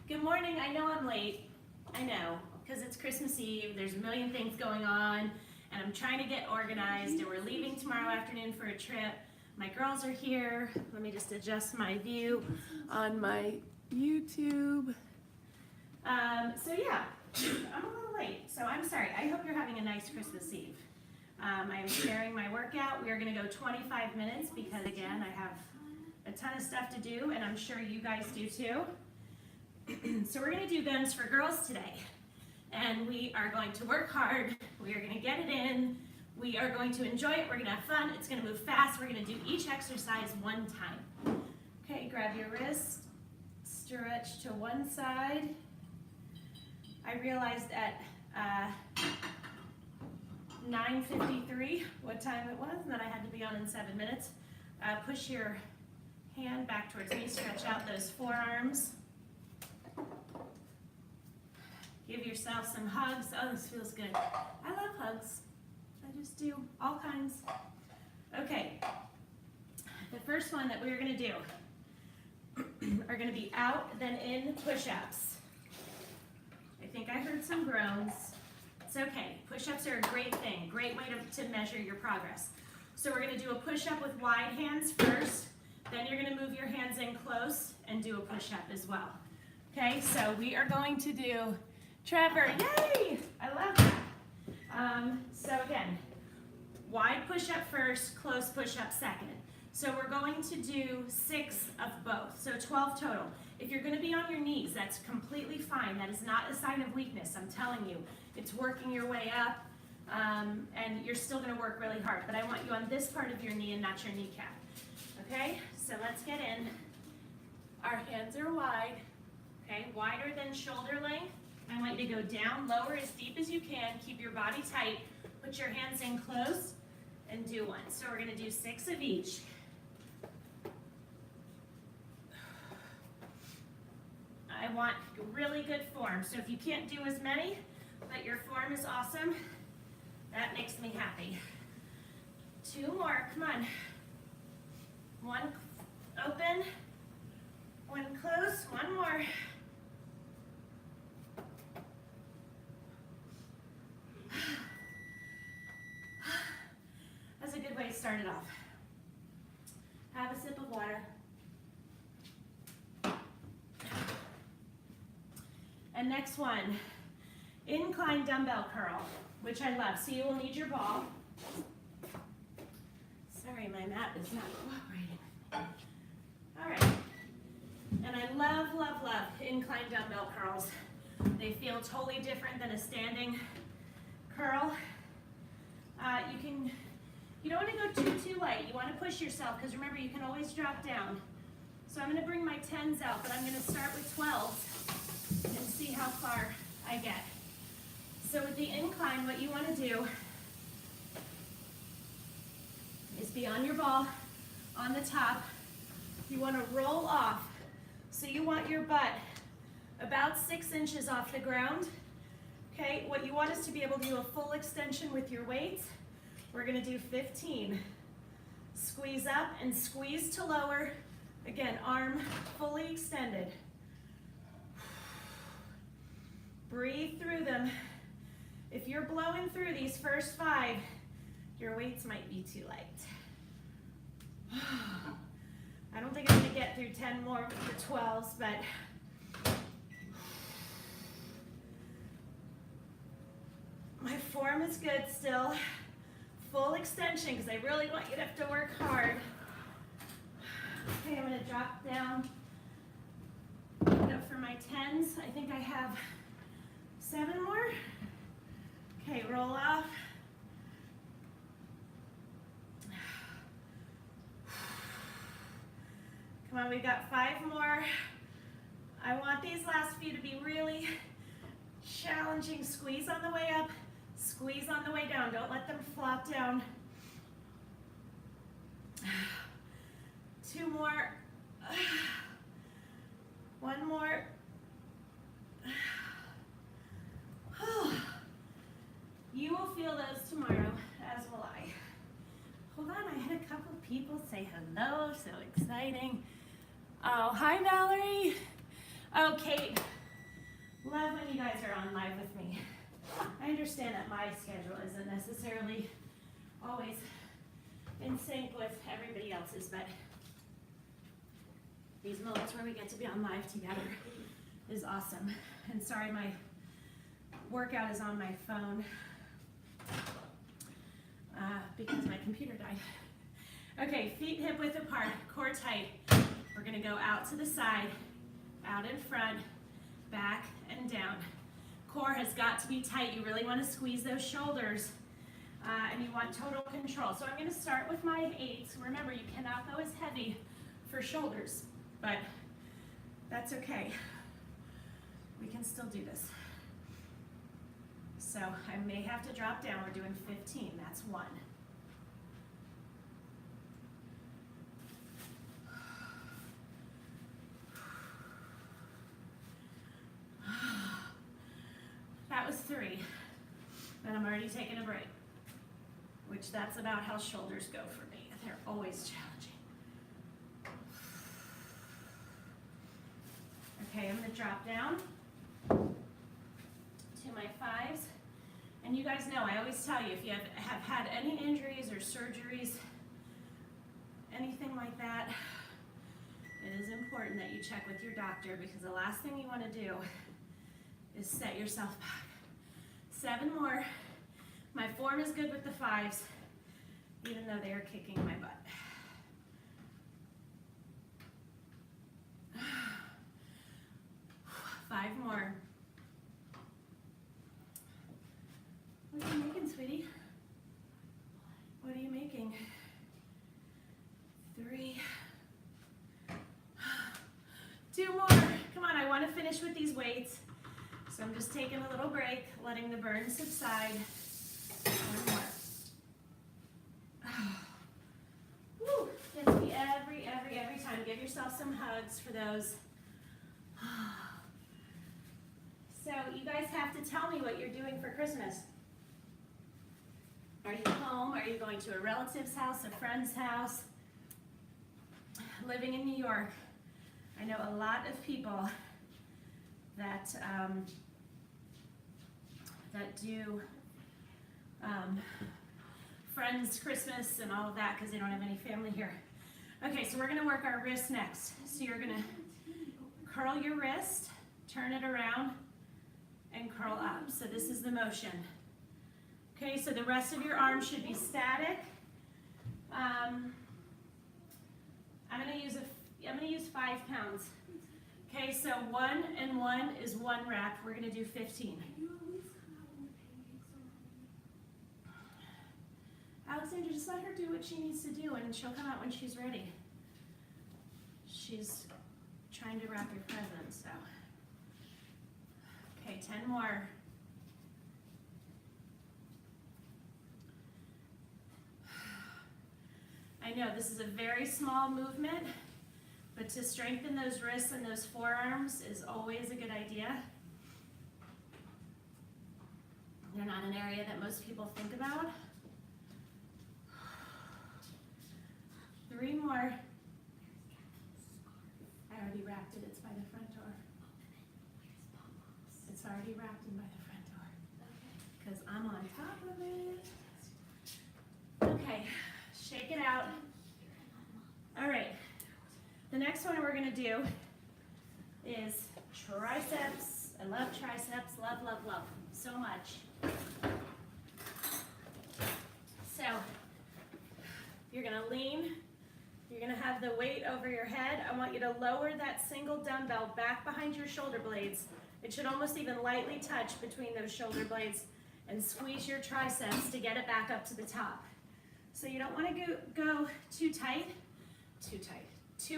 Good morning. I know I'm late. I know, because it's Christmas Eve. There's a million things going on, and I'm trying to get organized, and we're leaving tomorrow afternoon for a trip. My girls are here. Let me just adjust my view on my YouTube. So yeah, I'm a little late, so I'm sorry. I hope you're having a nice Christmas Eve. I'm sharing my workout. We are going to go 25 minutes because, again, I have a ton of stuff to do, and I'm sure you guys do too. So we're going to do guns for girls today, and we are going to work hard. We are going to get it in. We are going to enjoy it. We're going to have fun. It's going to move fast. We're going to do each exercise one time. Okay, grab your wrist, stretch to one side. I realized at 9:53 what time it was, and that I had to be on in 7 minutes. Push your hand back towards me, stretch out those forearms. Give yourself some hugs. Oh, this feels good. I love hugs. I just do, all kinds. Okay, the first one that we're gonna do are gonna be out, then in push-ups. I think I heard some groans. It's okay, push-ups are a great thing, great way to measure your progress. So we're gonna do a push-up with wide hands first, then you're gonna move your hands in close and do a push-up as well. Okay, so we are going to do Trevor, yay! I love that. So again, wide push-up first, close push-up second. So we're going to do 6 of both, so 12 total. If you're going to be on your knees, that's completely fine. That is not a sign of weakness, I'm telling you. It's working your way up, and you're still going to work really hard. But I want you on this part of your knee and not your kneecap. Okay, so let's get in. Our hands are wide, okay, wider than shoulder length. I want you to go down, lower as deep as you can, keep your body tight, put your hands in close, and do one. So we're gonna do 6 of each. I want really good form, so if you can't do as many, but your form is awesome, that makes me happy. 2 more, come on. 1 open, 1 close, 1 more. That's a good way to start it off. Have a sip of water. And next one, incline dumbbell curl, which I love. So you will need your ball. Sorry, my mat is not cooperating. All right. And I love, love, love incline dumbbell curls. They feel totally different than a standing curl. You don't want to go too light. You want to push yourself because remember you can always drop down. So I'm going to bring my 10s out, but I'm going to start with 12s and see how far I get. So with the incline, what you want to do is be on your ball on the top. You want to roll off. So you want your butt about 6 inches off the ground. Okay, what you want is to be able to do a full extension with your weights. We're gonna do 15. Squeeze up and squeeze to lower. Again, arm fully extended. Breathe through them. If you're blowing through these first 5, your weights might be too light. I don't think I'm gonna get through 10 more with the 12s, but my form is good still. Full extension, because I really want you to have to work hard. Okay, I'm going to drop down. Go for my 10s. I think I have 7 more. Okay, roll off. Come on, we've got 5 more. I want these last few to be really challenging. Squeeze on the way up. Squeeze on the way down. Don't let them flop down. 2 more. 1 more. You will feel those tomorrow, as will I. Hold on, I had a couple people say hello, so exciting. Oh, hi Valerie. Oh, Kate. Love when you guys are on live with me. I understand that my schedule isn't necessarily always in sync with everybody else's, but these moments where we get to be on live together is awesome. And sorry, my workout is on my phone because my computer died. Okay, feet hip width apart, core tight. We're gonna go out to the side, out in front, back and down. Core has got to be tight. You really want to squeeze those shoulders and you want total control. So I'm going to start with my 8s. Remember, you cannot go as heavy for shoulders, but that's okay. We can still do this. So I may have to drop down. We're doing 15. That's 1. That was 3, and I'm already taking a break, which that's about how shoulders go for me. They're always challenging. Okay, I'm gonna drop down to my 5s, and you guys know, I always tell you, if you have had any injuries or surgeries, anything like that, it is important that you check with your doctor, because the last thing you wanna do is set yourself back. 7 more. My form is good with the 5s, even though they are kicking my butt. Five more. What are you making, sweetie? What are you making? 3. 2 more. Come on, I want to finish with these weights. So I'm just taking a little break, letting the burn subside. 1 more. Woo, gets me every time. Give yourself some hugs for those. So you guys have to tell me what you're doing for Christmas. Are you home? Are you going to a relative's house, a friend's house? Living in New York, I know a lot of people that do friends Christmas and all of that because they don't have any family here. Okay, so we're gonna work our wrist next. So you're gonna curl your wrist, turn it around, and curl up. So this is the motion. Okay, so the rest of your arm should be static. I'm gonna use 5 pounds. Okay, so 1 and 1 is 1 rep. We're gonna do 15. Alexandra, just let her do what she needs to do and she'll come out when she's ready. She's trying to wrap your present, so. Okay, 10 more. I know this is a very small movement, but to strengthen those wrists and those forearms is always a good idea. They're not an area that most people think about. 3 more. I already wrapped it, it's by the front door. It's already wrapped in by the front door. Because I'm on top of it. Okay, shake it out. All right, the next one we're gonna do is triceps. I love triceps, love, love, love, so much. So, you're gonna lean. You're gonna have the weight over your head. I want you to lower that single dumbbell back behind your shoulder blades. It should almost even lightly touch between those shoulder blades and squeeze your triceps to get it back up to the top. So you don't wanna go too tight, too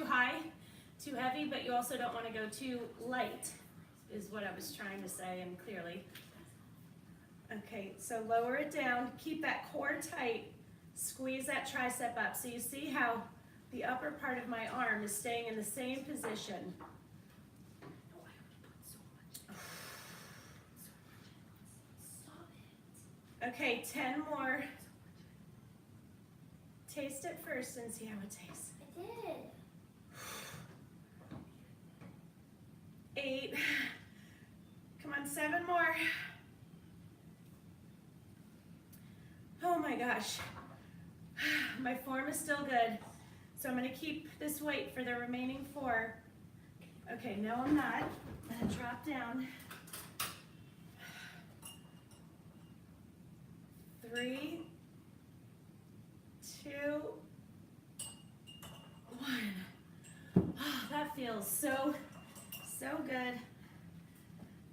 high, too heavy, but you also don't wanna go too light, is what I was trying to say, and clearly. Okay, so lower it down, keep that core tight, squeeze that tricep up. So you see how the upper part of my arm is staying in the same position. Okay, 10 more. Taste it first and see how it tastes. I did. 8. Come Oh my gosh. My form is still good. So I'm gonna keep this weight for the remaining 4. Okay, no I'm not. I'm gonna drop down. 3, 2, 1. Oh, that feels so good.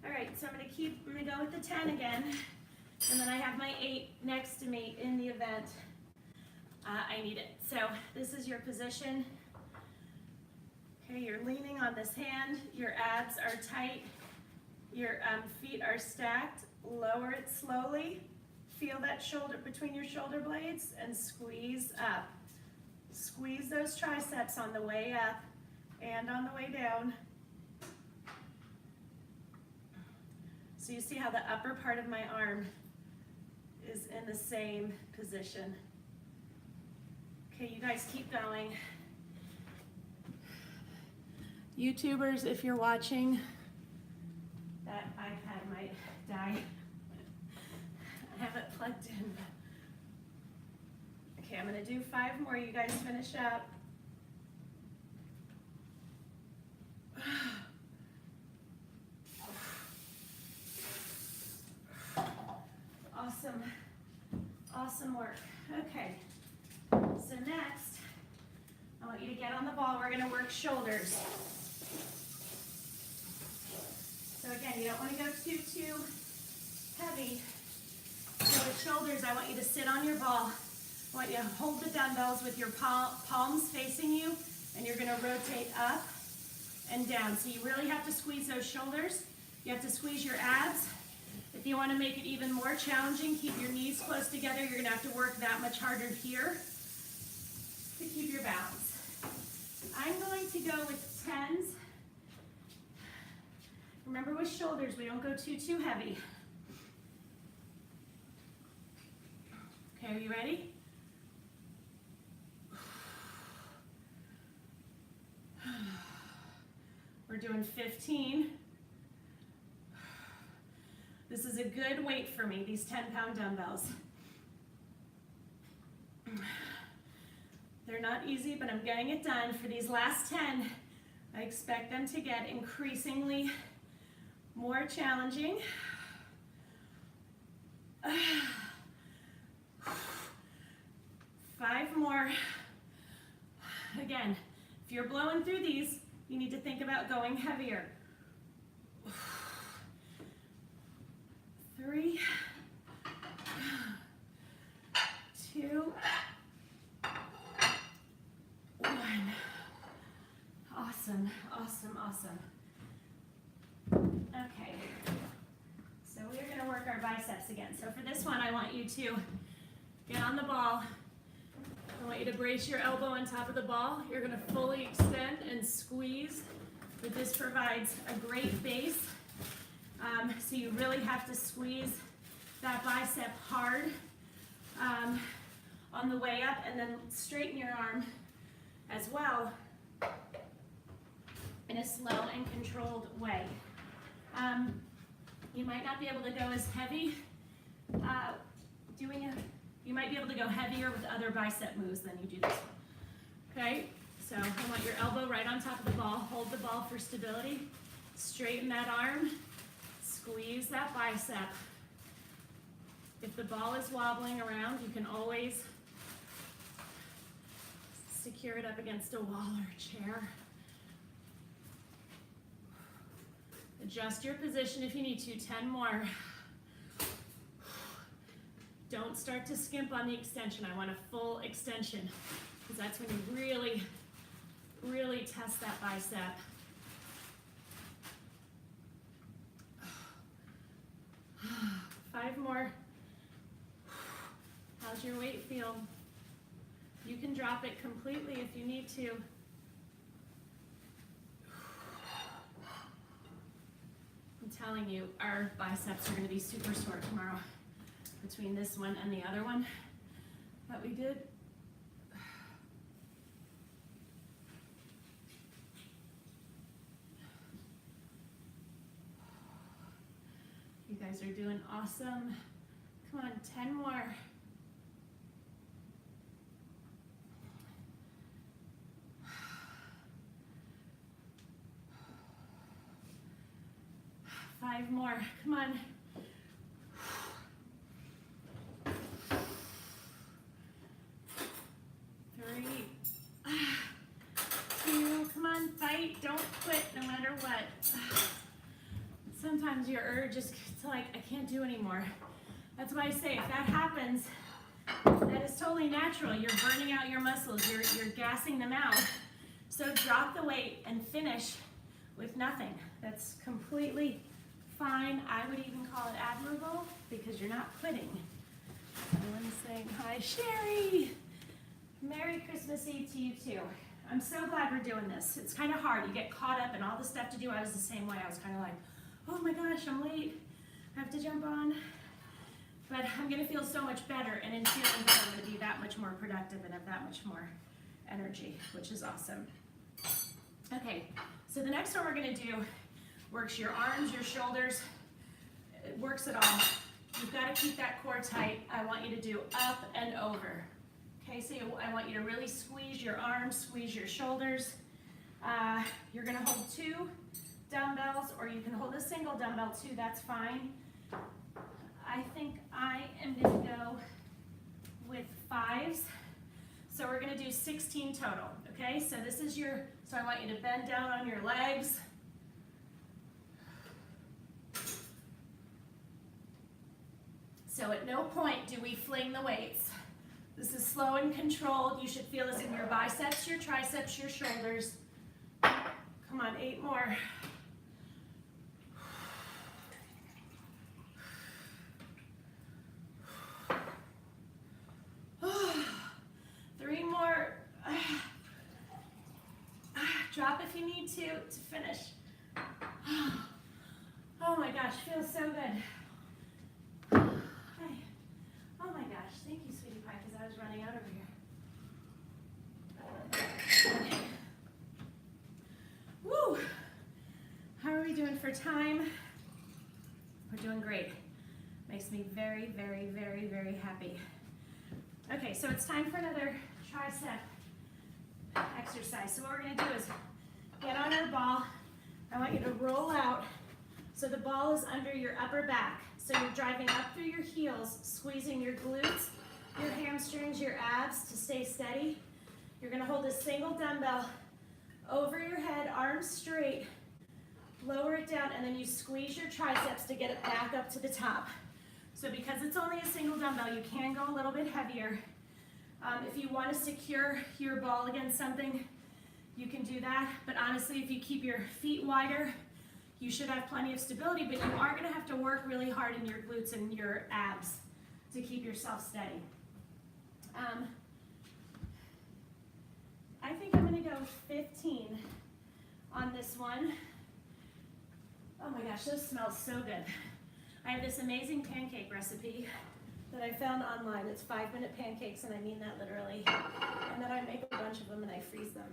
All right, so I'm gonna go with the 10 again, and then I have my 8 next to me in the event I need it. So this is your position. Okay, you're leaning on this hand, your abs are tight, your feet are stacked. Lower it slowly. Feel that shoulder between your shoulder blades and squeeze up. Squeeze those triceps on the way up and on the way down. So you see how the upper part of my arm is in the same position. Okay, you guys keep going. YouTubers, if you're watching, that iPad might die. I have it plugged in. Okay, I'm gonna do 5 more. You guys finish up. Awesome, awesome work. Okay, so next, I want you to get on the ball. We're gonna work shoulders. So again, you don't wanna go too heavy. So with shoulders, I want you to sit on your ball. I want you to hold the dumbbells with your palms facing you, and you're gonna rotate up and down. So you really have to squeeze those shoulders. You have to squeeze your abs. If you want to make it even more challenging, keep your knees close together. You're going to have to work that much harder here to keep your balance. I'm going to go with 10s. Remember with shoulders, we don't go too heavy. Okay, are you ready? We're doing 15. This is a good weight for me, these 10-pound dumbbells. They're not easy, but I'm getting it done. For these last 10, I expect them to get increasingly more challenging. 5 more. Again, if you're blowing through these, you need to think about going heavier. 3, 2, 1. Awesome, awesome, awesome. Okay, so we are going to work our biceps again. So for this one, I want you to get on the ball. I want you to brace your elbow on top of the ball. You're going to fully extend and squeeze, but this provides a great base. So you really have to squeeze that bicep hard on the way up, and then straighten your arm as well in a slow and controlled way. You might not be able to go as heavy you might be able to go heavier with other bicep moves than you do this one. Okay, so I want your elbow right on top of the ball. Hold the ball for stability. Straighten that arm. Squeeze that bicep. If the ball is wobbling around, you can always secure it up against a wall or a chair. Adjust your position if you need to. 10 more. Don't start to skimp on the extension. I want a full extension, because that's when you really test that bicep. 5 more. How's your weight feel? You can drop it completely if you need to. I'm telling you, our biceps are going to be super sore tomorrow between this one and the other one that we did. You guys are doing awesome. Come on, 10 more. Five more, come on. 3, 2, come on, fight, don't quit no matter what. Sometimes your urge is like, I can't do anymore. That's why I say if that happens, that is totally natural. You're burning out your muscles, you're gassing them out. So drop the weight and finish with nothing. That's completely fine. I would even call it admirable because you're not quitting. Everyone's saying hi, Sherry. Merry Christmas Eve to you too. I'm so glad we're doing this. It's kind of hard. You get caught up in all the stuff to do. I was the same way. I was kind of like, oh my gosh, I'm late. I have to jump on. But I'm going to feel so much better, and in feeling better, I'm going to be that much more productive and have that much more energy, which is awesome. Okay, so the next one we're going to do works your arms, your shoulders. It works it all. You've got to keep that core tight. I want you to do up and over. Okay, so I want you to really squeeze your arms, squeeze your shoulders. You're going to hold 2 dumbbells, or you can hold a single dumbbell too, that's fine. I think I am going to go with 5s. So we're going to do 16 total, okay? So this is so I want you to bend down on your legs. So at no point do we fling the weights. This is slow and controlled. You should feel this in your biceps, your triceps, your shoulders. Come on, 8 more. Drop if you need to finish. Oh my gosh, feels so good. Okay. Oh my gosh, thank you, sweetie pie, because I was running out over here. Okay. Woo! How are we doing for time? We're doing great. Makes me very, very, very, very happy. Okay, so it's time for another tricep exercise. So what we're going to do is get on our ball. I want you to roll out so the ball is under your upper back. So you're driving up through your heels, squeezing your glutes, your hamstrings, your abs to stay steady. You're going to hold a single dumbbell over your head, arms straight, lower it down, and then you squeeze your triceps to get it back up to the top. So because it's only a single dumbbell, you can go a little bit heavier. If you want to secure your ball against something, you can do that. But honestly, if you keep your feet wider, you should have plenty of stability, but you are going to have to work really hard in your glutes and your abs to keep yourself steady. I think I'm going to go 15 on this one. Oh my gosh, this smells so good. I have this amazing pancake recipe that I found online. It's 5-minute pancakes, and I mean that literally. And then I make a bunch of them and I freeze them.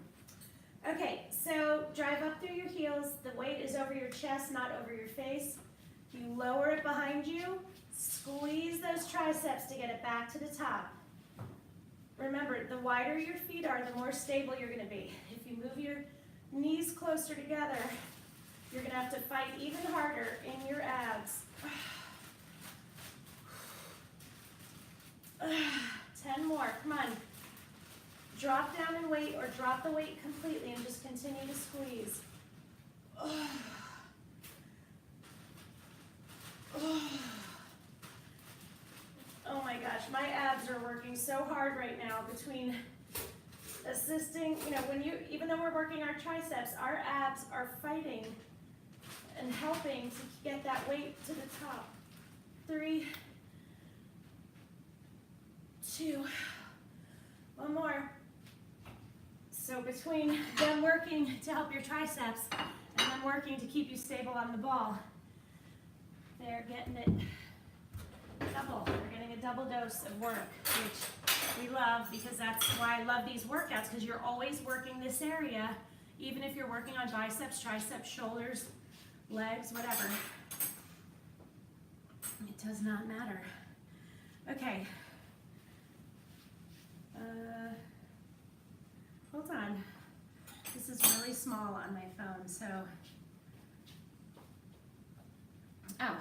Okay, so drive up through your heels. The weight is over your chest, not over your face. You lower it behind you. Squeeze those triceps to get it back to the top. Remember, the wider your feet are, the more stable you're going to be. If you move your knees closer together, you're going to have to fight even harder in your abs. 10 more, come on. Drop down and weight, or drop the weight completely and just continue to squeeze. Oh my gosh, my abs are working so hard right now between assisting, even though we're working our triceps, our abs are fighting and helping to get that weight to the top. 3, 2, 1 more. So between them working to help your triceps and them working to keep you stable on the ball, they're getting it double. They're getting a double dose of work, which we love, because that's why I love these workouts, because you're always working this area, even if you're working on biceps, triceps, shoulders, legs, whatever. It does not matter. Okay. Hold on. This is really small on my phone, so. Oh,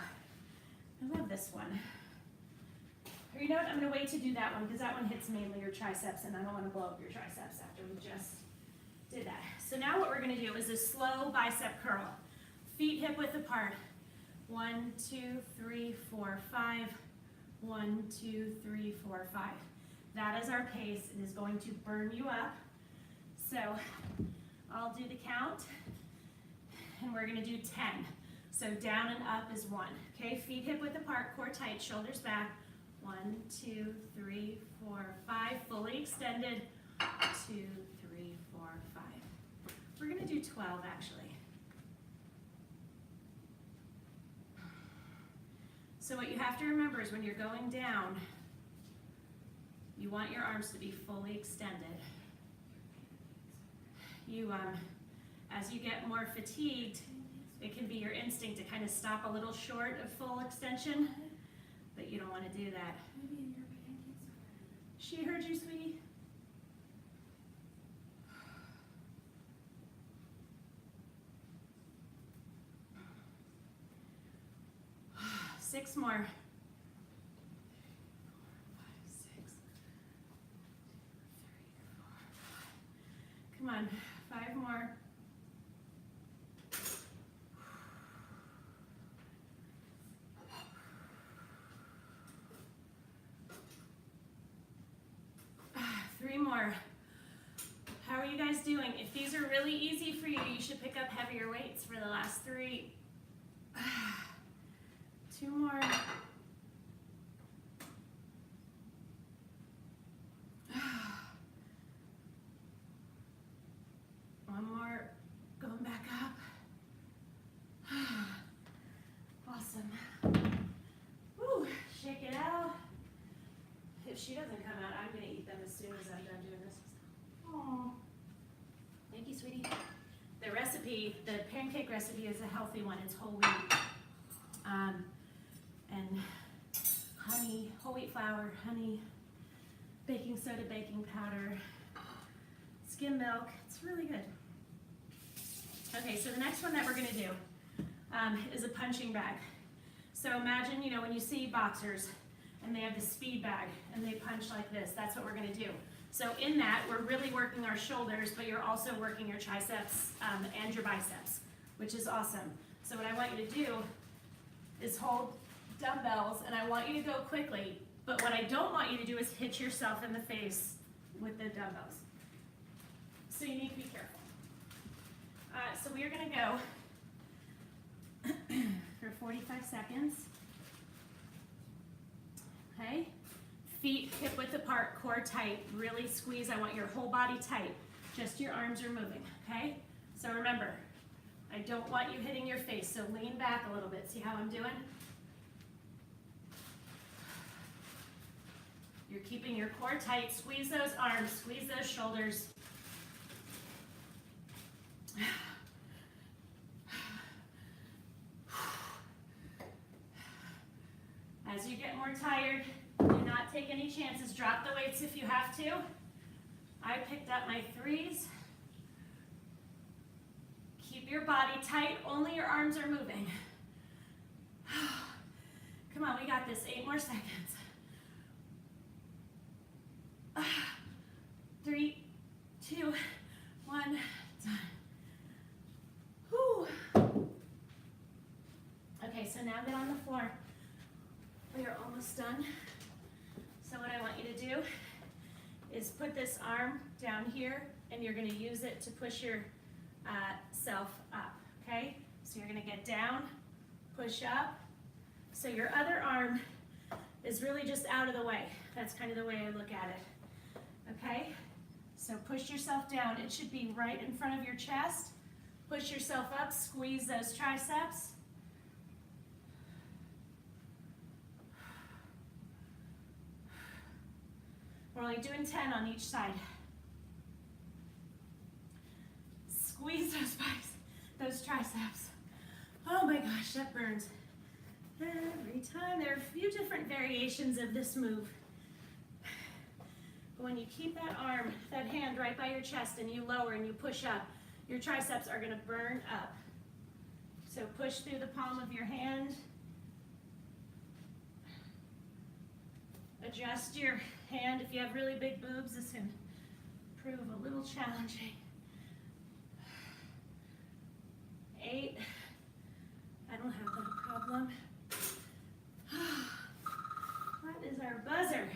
I love this one. Or you know what, I'm gonna wait to do that one because that one hits mainly your triceps and I don't wanna blow up your triceps after we just did that. So now what we're gonna do is a slow bicep curl. Feet hip width apart. 1, 2, 3, 4, 5. 1, 2, 3, 4, 5. That is our pace. It is going to burn you up. So I'll do the count and we're gonna do 10. So down and up is 1. Okay, feet hip width apart, core tight, shoulders back. 1, 2, 3, 4, 5. Fully extended. 2, 3, 4, 5. We're gonna do 12 actually. So what you have to remember is when you're going down, you want your arms to be fully extended. You, as you get more fatigued, it can be your instinct to kind of stop a little short of full extension, but you don't want to do that. She heard you, sweetie? Six more. 6. Come on, 5 more. Three more. How are you guys doing? If these are really easy for you, you should pick up heavier weights for the last 3. 2 more. One more. Going back up. Awesome. Woo, shake it out. If she doesn't come out, I'm going to eat them as soon as I'm done doing this. Aww. Thank you, sweetie. The recipe, the pancake recipe is a healthy one. It's whole wheat. And honey, whole wheat flour, honey, baking soda, baking powder, skim milk. It's really good. Okay, so the next one that we're gonna do is a punching bag. So imagine, you know, when you see boxers and they have the speed bag and they punch like this, that's what we're gonna do. So in that, we're really working our shoulders, but you're also working your triceps and your biceps, which is awesome. So what I want you to do is hold dumbbells, and I want you to go quickly, but what I don't want you to do is hit yourself in the face with the dumbbells. So you need to be careful. So we are gonna go for 45 seconds. Okay, feet hip width apart, core tight, really squeeze. I want your whole body tight, just your arms are moving, okay? So remember, I don't want you hitting your face, so lean back a little bit. See how I'm doing? You're keeping your core tight. Squeeze those arms, squeeze those shoulders. As you get more tired, do not take any chances. Drop the weights if you have to. I picked up my 3s. Keep your body tight, only your arms are moving. Come on, we got this, 8 more seconds. 3, 2, 1, done. Whew. Okay, so now get on the floor. We are almost done. So what I want you to do is put this arm down here, and you're gonna use it to push your self up, okay? So you're gonna get down, push up. So your other arm is really just out of the way. That's kind of the way I look at it, okay? So push yourself down. It should be right in front of your chest. Push yourself up, squeeze those triceps. We're only doing 10 on each side. Squeeze those triceps. Oh my gosh, that burns. Every time. There are a few different variations of this move. But when you keep that arm, that hand right by your chest and you lower and you push up, your triceps are gonna burn up. So push through the palm of your hand. Adjust your hand. If you have really big boobs, this can prove a little challenging. 8. I don't have that problem. That is our buzzer.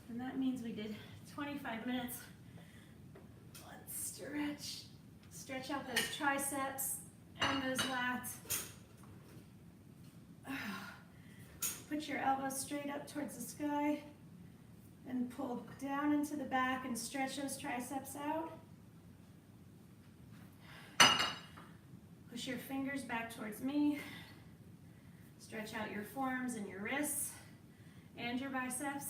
And that means we did 25 minutes. Let's stretch. Stretch out those triceps and those lats. Put your elbows straight up towards the sky and pull down into the back and stretch those triceps out. Push your fingers back towards me. Stretch out your forearms and your wrists and your biceps.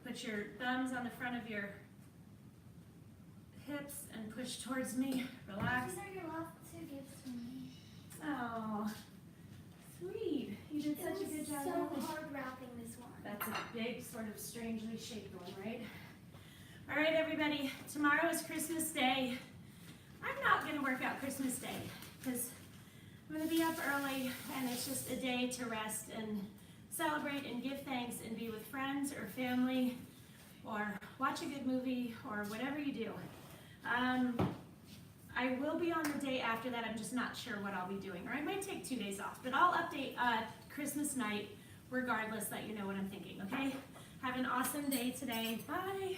Put your thumbs on the front of your hips and push towards me. Relax. These are your last 2 gifts from me. Oh, sweet. You did such a good job. So wrapping. hard wrapping this one. That's a big, sort of strangely shaped one, right? All right, everybody. Tomorrow is Christmas Day. I'm not going to work out Christmas Day because I'm going to be up early and it's just a day to rest and celebrate and give thanks and be with friends or family or watch a good movie or whatever you do. I will be on the day after that. I'm just not sure what I'll be doing, or I might take 2 days off, but I'll update Christmas night regardless, let you know what I'm thinking, okay? Have an awesome day today. Bye.